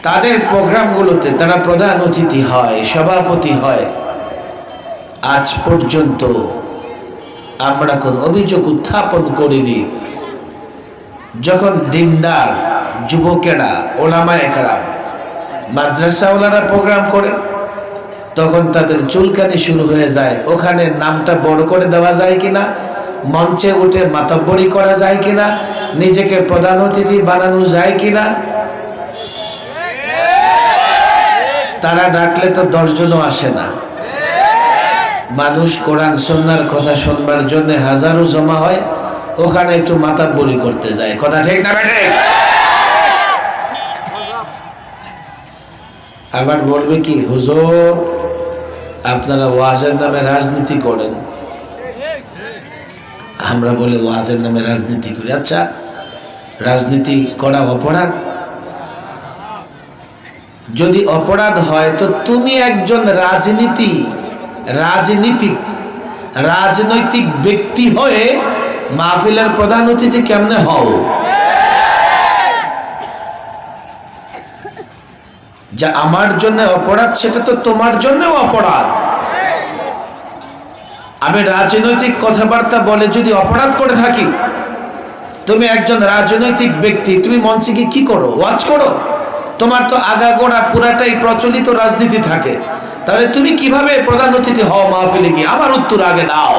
তাদের প্রোগ্রামগুলোতে তারা প্রধান অতিথি হয়, সভাপতি হয়। আজ পর্যন্ত আমরা কোন অভিযোগ উত্থাপন করিনি। যখন দিনদার যুবকেরা, ওলামায়ে কেরাম, মাদ্রাসাওয়ালারা প্রোগ্রাম করে, তখন তাদের চুলকানি শুরু হয়ে যায়। ওখানে নামটা বড় করে দেওয়া যায় কিনা, মঞ্চে উঠে মাতব্বরি করা যায় কিনা, নিজেকে প্রধান অতিথি বানানো যায় কিনা। তারা ডাকলে তো 10 জনও আসে না। মানুষ কোরআন সুন্নাহর কথা শুনবার জন্য হাজারো জমা হয়, ওখানে একটু মাতব্বরি করতে যায়। কথা ঠিক না বেটে? আবার বলবে কি, হুজুর আপনারা ওয়াজের নামে রাজনীতি করেন। আমরা বলে ওয়াজের নামে রাজনীতি করি। আচ্ছা, রাজনীতি করা অপরাধ? যদি অপরাধ হয় তো তুমি একজন রাজনৈতিক ব্যক্তি হয়ে মাহফিলের প্রধান অতিথি কেমনে হও? যা আমার জন্য অপরাধ সেটা তো তোমার জন্যও অপরাধ। আমি রাজনৈতিক কথাবার্তা বলে যদি অপরাধ করে থাকি, তুমি একজন রাজনৈতিক ব্যক্তি, তুমি মঞ্চে গিয়ে কি করো? ওয়াজ করো? তোমার তো আগাগোড়া পুরাটাই প্রচলিত রাজনীতি থাকে। তাহলে তুমি কিভাবে প্রধান অতিথি হও মাহফিলে গিয়ে? আমার উত্তর আগে দাও।